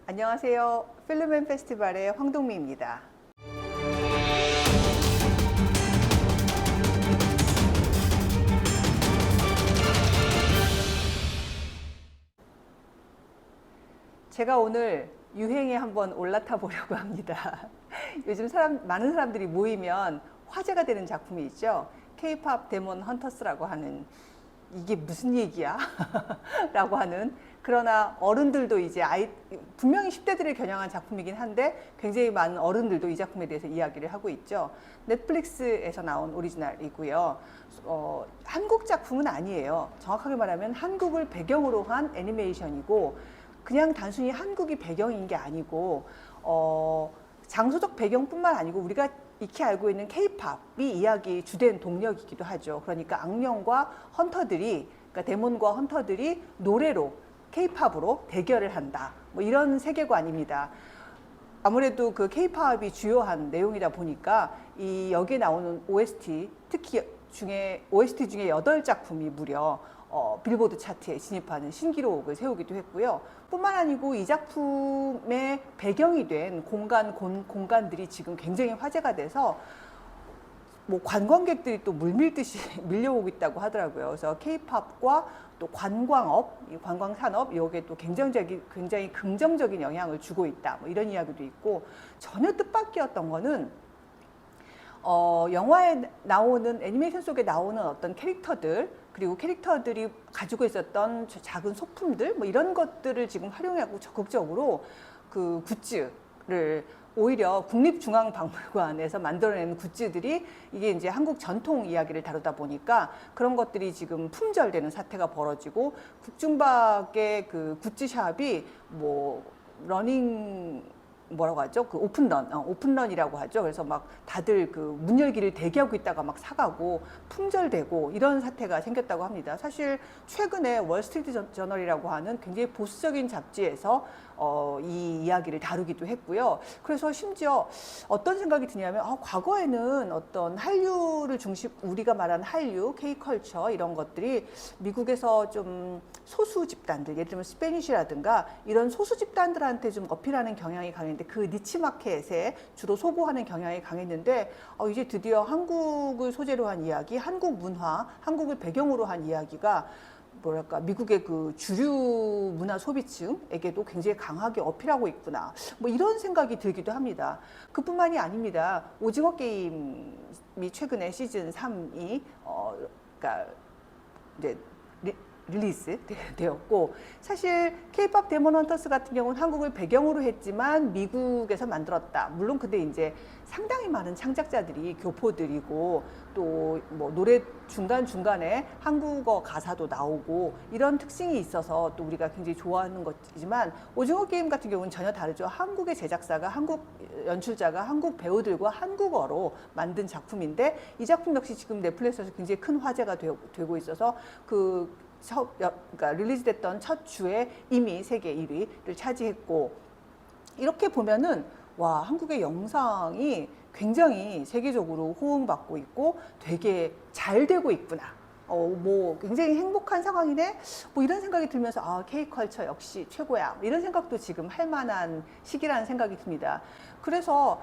안녕하세요. 필름앤 페스티벌의 황동미입니다. 제가 오늘 유행에 한번 올라타 보려고 합니다. 요즘 많은 사람들이 모이면 화제가 되는 작품이 있죠. K-pop 데몬 헌터스라고 하는, 이게 무슨 얘기야? 라고 하는, 그러나 어른들도 이제 분명히 10대들을 겨냥한 작품이긴 한데 굉장히 많은 어른들도 이 작품에 대해서 이야기를 하고 있죠. 넷플릭스에서 나온 오리지널이고요. 한국 작품은 아니에요. 정확하게 말하면 한국을 배경으로 한 애니메이션이고, 그냥 단순히 한국이 배경인 게 아니고 장소적 배경뿐만 아니고 우리가 익히 알고 있는 K-팝이 이야기 주된 동력이기도 하죠. 그러니까 악령과 헌터들이, 그러니까 데몬과 헌터들이 노래로 K-팝으로 대결을 한다. 뭐 이런 세계관입니다. 아무래도 그 K-팝이 주요한 내용이다 보니까 이 여기에 나오는 OST, 특히 OST 중에 8작품이 무려 빌보드 차트에 진입하는 신기록을 세우기도 했고요. 뿐만 아니고 이 작품의 배경이 된 공간들이 지금 굉장히 화제가 돼서 뭐 관광객들이 또 물밀듯이 밀려오고 있다고 하더라고요. 그래서 K-팝과 또 관광업, 이 관광산업, 여기에 또 굉장히 긍정적인 영향을 주고 있다. 뭐 이런 이야기도 있고, 전혀 뜻밖이었던 거는 영화에 나오는, 애니메이션 속에 나오는 어떤 캐릭터들, 그리고 캐릭터들이 가지고 있었던 작은 소품들, 뭐 이런 것들을 지금 활용하고 적극적으로 그 굿즈를, 오히려 국립중앙박물관에서 만들어낸 굿즈들이, 이게 이제 한국 전통 이야기를 다루다 보니까 그런 것들이 지금 품절되는 사태가 벌어지고, 국중박의 그 굿즈샵이 뭐 뭐라고 하죠? 그 오픈런이라고 하죠. 그래서 막 다들 그 문 열기를 대기하고 있다가 막 사가고 품절되고 이런 사태가 생겼다고 합니다. 사실 최근에 월스트리트 저널이라고 하는 굉장히 보수적인 잡지에서 이 이야기를 다루기도 했고요. 그래서 심지어 어떤 생각이 드냐면, 과거에는 어떤 한류를 우리가 말하는 한류, K컬처 이런 것들이 미국에서 좀 소수 집단들, 예를 들면 스페니쉬라든가 이런 소수 집단들한테 좀 어필하는 경향이 강했는데, 그 니치 마켓에 주로 소구하는 경향이 강했는데, 이제 드디어 한국을 소재로 한 이야기, 한국 문화, 한국을 배경으로 한 이야기가 뭐랄까, 미국의 그 주류 문화 소비층에게도 굉장히 강하게 어필하고 있구나. 뭐 이런 생각이 들기도 합니다. 그뿐만이 아닙니다. 오징어 게임이 최근에 시즌 3이 그러니까 이제 릴리즈 되었고, 사실 K-팝 데몬 헌터스 같은 경우는 한국을 배경으로 했지만 미국에서 만들었다. 물론 근데 이제 상당히 많은 창작자들이 교포들이고, 또 뭐 노래 중간중간에 한국어 가사도 나오고 이런 특징이 있어서 또 우리가 굉장히 좋아하는 것이지만, 오징어 게임 같은 경우는 전혀 다르죠. 한국의 제작사가, 한국 연출자가 한국 배우들과 한국어로 만든 작품인데, 이 작품 역시 지금 넷플릭스에서 굉장히 큰 화제가 되고 있어서 그러니까 릴리즈됐던 첫 주에 이미 세계 1위를 차지했고, 이렇게 보면은 와, 한국의 영상이 굉장히 세계적으로 호응받고 있고 되게 잘 되고 있구나. 뭐 굉장히 행복한 상황이네. 뭐 이런 생각이 들면서 K컬처 역시 최고야. 이런 생각도 지금 할 만한 시기라는 생각이 듭니다. 그래서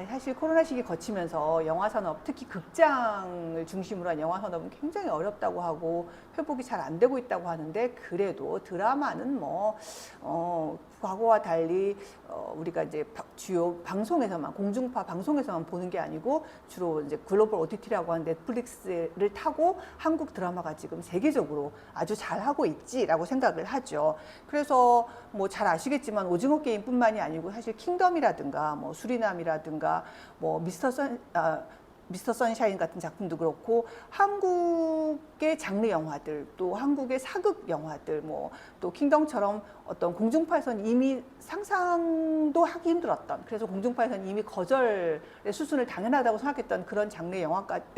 사실 코로나 시기 거치면서 영화 산업, 특히 극장을 중심으로 한 영화 산업은 굉장히 어렵다고 하고 회복이 잘 안 되고 있다고 하는데, 그래도 드라마는 뭐 과거와 달리 우리가 이제 주요 방송에서만, 공중파 방송에서만 보는 게 아니고 주로 이제 글로벌 OTT라고 하는 넷플릭스를 타고 한국 드라마가 지금 세계적으로 아주 잘하고 있지라고 생각을 하죠. 그래서 뭐 잘 아시겠지만 오징어 게임뿐만이 아니고 사실 킹덤이라든가 뭐 수리남이라든가 뭐 미스터 선샤인 같은 작품도 그렇고, 한국의 장르 영화들, 또 한국의 사극 영화들, 뭐 또 킹덤처럼 어떤 공중파에서는 이미 상상도 하기 힘들었던, 그래서 공중파에서는 이미 거절의 수순을 당연하다고 생각했던 그런 장르의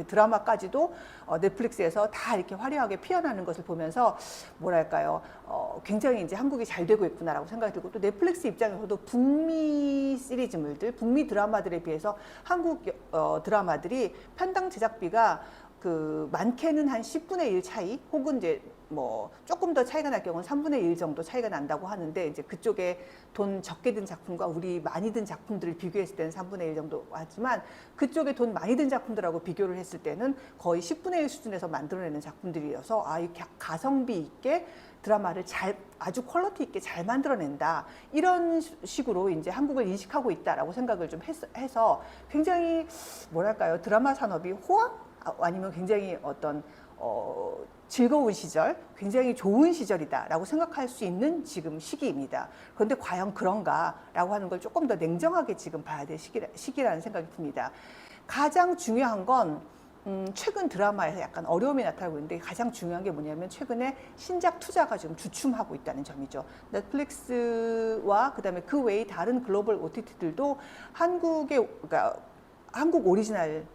드라마까지도 넷플릭스에서 다 이렇게 화려하게 피어나는 것을 보면서 뭐랄까요, 굉장히 이제 한국이 잘 되고 있구나라고 생각이 들고, 또 넷플릭스 입장에서도 북미 시리즈물들, 북미 드라마들에 비해서 한국 드라마들이 편당 제작비가 그 많게는 한 10분의 1 차이, 혹은 이제 뭐 조금 더 차이가 날 경우는 3분의 1 정도 차이가 난다고 하는데, 이제 그쪽에 돈 적게 든 작품과 우리 많이 든 작품들을 비교했을 때는 3분의 1 정도 하지만, 그쪽에 돈 많이 든 작품들하고 비교를 했을 때는 거의 10분의 1 수준에서 만들어내는 작품들이어서, 아, 이 가성비 있게 드라마를 아주 퀄리티 있게 잘 만들어낸다, 이런 식으로 이제 한국을 인식하고 있다라고 생각을 좀 해서 굉장히 뭐랄까요, 드라마 산업이 호황? 아니면 굉장히 어떤 즐거운 시절, 굉장히 좋은 시절이다라고 생각할 수 있는 지금 시기입니다. 그런데 과연 그런가라고 하는 걸 조금 더 냉정하게 지금 봐야 될 시기라는 생각이 듭니다. 가장 중요한 건 최근 드라마에서 약간 어려움이 나타나고 있는데, 가장 중요한 게 뭐냐면 최근에 신작 투자가 지금 주춤하고 있다는 점이죠. 넷플릭스와 그다음에 그 외의 다른 글로벌 OTT들도 그러니까 한국 오리지널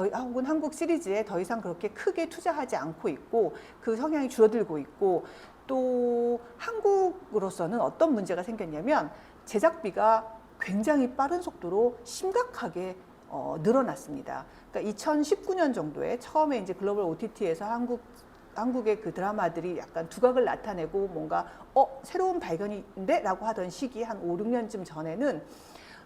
혹은 한국 시리즈에 더 이상 그렇게 크게 투자하지 않고 있고, 그 성향이 줄어들고 있고, 또 한국으로서는 어떤 문제가 생겼냐면 제작비가 굉장히 빠른 속도로 심각하게 늘어났습니다. 그러니까 2019년 정도에 처음에 이제 글로벌 OTT에서 한국의 그 드라마들이 약간 두각을 나타내고 뭔가 새로운 발견인데? 라고 하던 시기, 한 5, 6년쯤 전에는,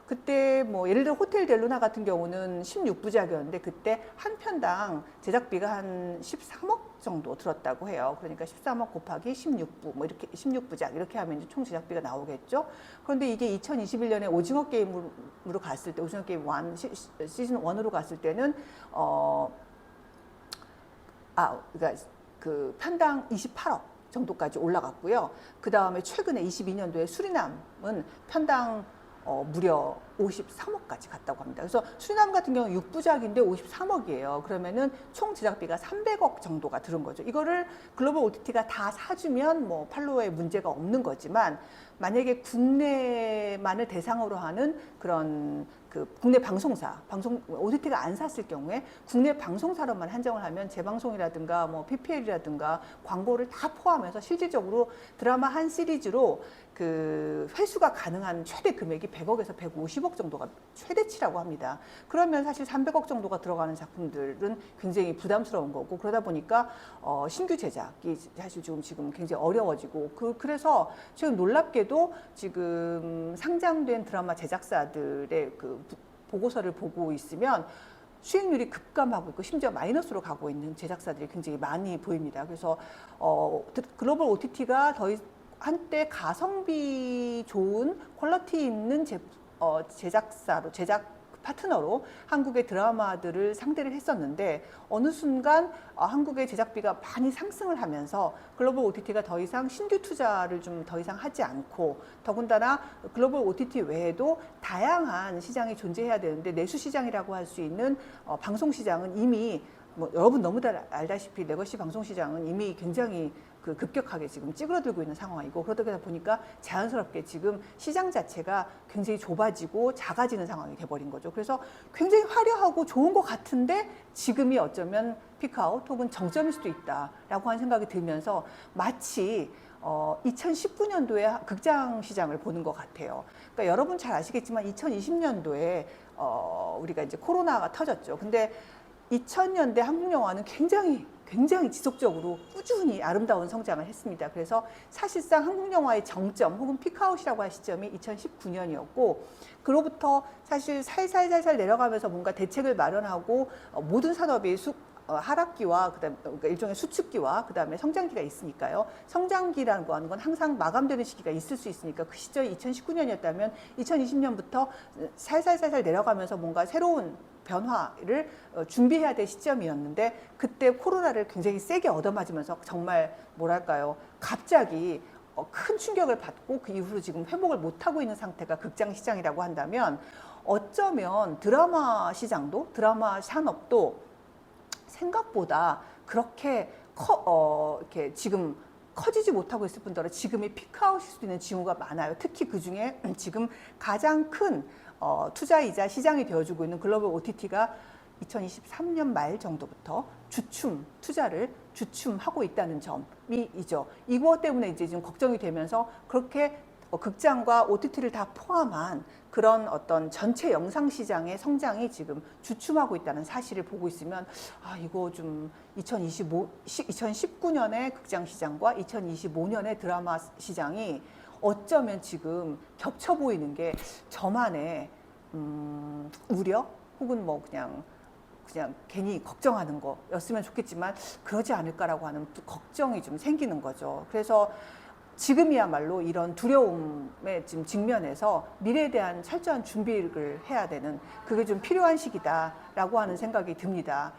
그때 뭐 예를 들어 호텔 델루나 같은 경우는 16부작이었는데 그때 한 편당 제작비가 한 13억 정도 들었다고 해요. 그러니까 13억 곱하기 16부, 뭐 이렇게 16부작 이렇게 하면 이제 총 제작비가 나오겠죠. 그런데 이게 2021년에 오징어 게임으로 갔을 때, 오징어 게임 1 시즌 1으로 갔을 때는 그러니까 그 편당 28억 정도까지 올라갔고요. 그 다음에 최근에 22년도에 수리남은 편당 무려 53억까지 갔다고 합니다. 그래서 수리남 같은 경우는 6부작인데 53억이에요. 그러면은 총 제작비가 300억 정도가 들은 거죠. 이거를 글로벌 OTT가 다 사주면 뭐 팔로워에 문제가 없는 거지만, 만약에 국내만을 대상으로 하는 그런 그 국내 OTT가 안 샀을 경우에 국내 방송사로만 한정을 하면 재방송이라든가 뭐 PPL이라든가 광고를 다 포함해서 실질적으로 드라마 한 시리즈로 그 회수가 가능한 최대 금액이 100억에서 150억 정도가 최대치라고 합니다. 그러면 사실 300억 정도가 들어가는 작품들은 굉장히 부담스러운 거고, 그러다 보니까 신규 제작이 사실 지금 굉장히 어려워지고, 그래서 지금 놀랍게도 지금 상장된 드라마 제작사들의 그 보고서를 보고 있으면 수익률이 급감하고 있고 심지어 마이너스로 가고 있는 제작사들이 굉장히 많이 보입니다. 그래서 글로벌 OTT가 한때 가성비 좋은 퀄리티 있는 제작 파트너로 한국의 드라마들을 상대를 했었는데, 어느 순간 한국의 제작비가 많이 상승을 하면서 글로벌 OTT가 더 이상 신규 투자를 좀 더 이상 하지 않고, 더군다나 글로벌 OTT 외에도 다양한 시장이 존재해야 되는데, 내수 시장이라고 할 수 있는 방송 시장은 이미 뭐 여러분 너무 다 알다시피 레거시 방송 시장은 이미 굉장히 급격하게 지금 찌그러들고 있는 상황이고, 그러다 보니까 자연스럽게 지금 시장 자체가 굉장히 좁아지고 작아지는 상황이 돼버린 거죠. 그래서 굉장히 화려하고 좋은 것 같은데 지금이 어쩌면 피크아웃 혹은 정점일 수도 있다라고 하는 생각이 들면서, 마치 2019년도에 극장 시장을 보는 것 같아요. 그러니까 여러분 잘 아시겠지만 2020년도에 우리가 이제 코로나가 터졌죠. 근데 2000년대 한국 영화는 굉장히 지속적으로 꾸준히 아름다운 성장을 했습니다. 그래서 사실상 한국 영화의 정점 혹은 피크아웃이라고 할 시점이 2019년이었고, 그로부터 사실 살살살살 내려가면서 뭔가 대책을 마련하고 모든 산업이 하락기와 그다음에 그러니까 일종의 수축기와 그다음에 성장기가 있으니까요. 성장기라는 건 항상 마감되는 시기가 있을 수 있으니까, 그 시절이 2019년이었다면 2020년부터 살살살살 내려가면서 뭔가 새로운 변화를 준비해야 될 시점이었는데, 그때 코로나를 굉장히 세게 얻어맞으면서 정말 뭐랄까요, 갑자기 큰 충격을 받고 그 이후로 지금 회복을 못하고 있는 상태가 극장 시장이라고 한다면, 어쩌면 드라마 시장도, 드라마 산업도 생각보다 그렇게 이렇게 지금 커지지 못하고 있을 뿐더러 지금이 피크아웃일 수 있는 징후가 많아요. 특히 그 중에 지금 가장 큰 투자이자 시장이 되어주고 있는 글로벌 OTT가 2023년 말 정도부터 투자를 주춤하고 있다는 점이죠. 이거 때문에 이제 지금 걱정이 되면서 그렇게 극장과 OTT를 다 포함한 그런 어떤 전체 영상 시장의 성장이 지금 주춤하고 있다는 사실을 보고 있으면 이거 좀 2019년의 극장 시장과 2025년의 드라마 시장이 어쩌면 지금 겹쳐 보이는 게 저만의 우려 혹은 뭐 그냥 괜히 걱정하는 거였으면 좋겠지만 그러지 않을까라고 하는 걱정이 좀 생기는 거죠. 그래서 지금이야말로 이런 두려움에 지금 직면해서 미래에 대한 철저한 준비를 해야 되는 그게 좀 필요한 시기다라고 하는 생각이 듭니다.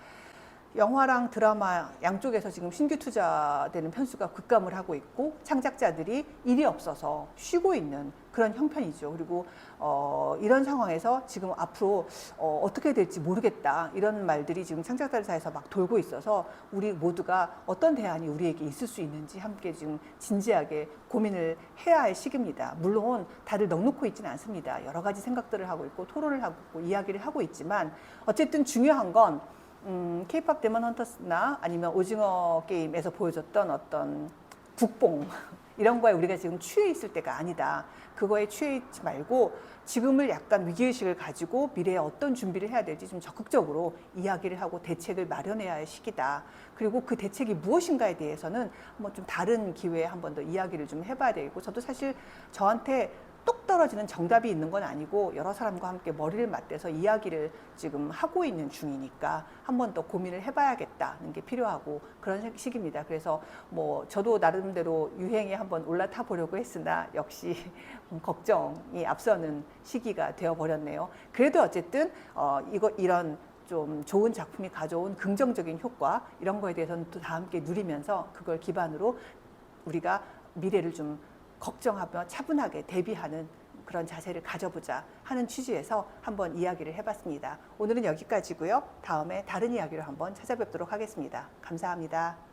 영화랑 드라마 양쪽에서 지금 신규 투자되는 편수가 급감을 하고 있고 창작자들이 일이 없어서 쉬고 있는 그런 형편이죠. 그리고 이런 상황에서 지금 앞으로 어떻게 될지 모르겠다 이런 말들이 지금 창작자들 사이에서 막 돌고 있어서 우리 모두가 어떤 대안이 우리에게 있을 수 있는지 함께 지금 진지하게 고민을 해야 할 시기입니다. 물론 다들 넋놓고 있지는 않습니다. 여러 가지 생각들을 하고 있고 토론을 하고 있고 이야기를 하고 있지만 어쨌든 중요한 건 K-pop 데몬 헌터스나 아니면 오징어 게임에서 보여줬던 어떤 국뽕 이런 거에 우리가 지금 취해 있을 때가 아니다. 그거에 취해 있지 말고 지금을 약간 위기의식을 가지고 미래에 어떤 준비를 해야 될지 좀 적극적으로 이야기를 하고 대책을 마련해야 할 시기다. 그리고 그 대책이 무엇인가에 대해서는 한번 좀 다른 기회에 한 번 더 이야기를 좀 해봐야 되고 저도 사실 저한테 똑 떨어지는 정답이 있는 건 아니고 여러 사람과 함께 머리를 맞대서 이야기를 지금 하고 있는 중이니까 한 번 더 고민을 해봐야겠다는 게 필요하고 그런 시기입니다. 그래서 뭐 저도 나름대로 유행에 한번 올라타 보려고 했으나 역시 걱정이 앞서는 시기가 되어버렸네요. 그래도 어쨌든 이런 좀 좋은 작품이 가져온 긍정적인 효과 이런 거에 대해서는 또 다 함께 누리면서 그걸 기반으로 우리가 미래를 좀 걱정하며 차분하게 대비하는 그런 자세를 가져보자 하는 취지에서 한번 이야기를 해봤습니다. 오늘은 여기까지고요. 다음에 다른 이야기로 한번 찾아뵙도록 하겠습니다. 감사합니다.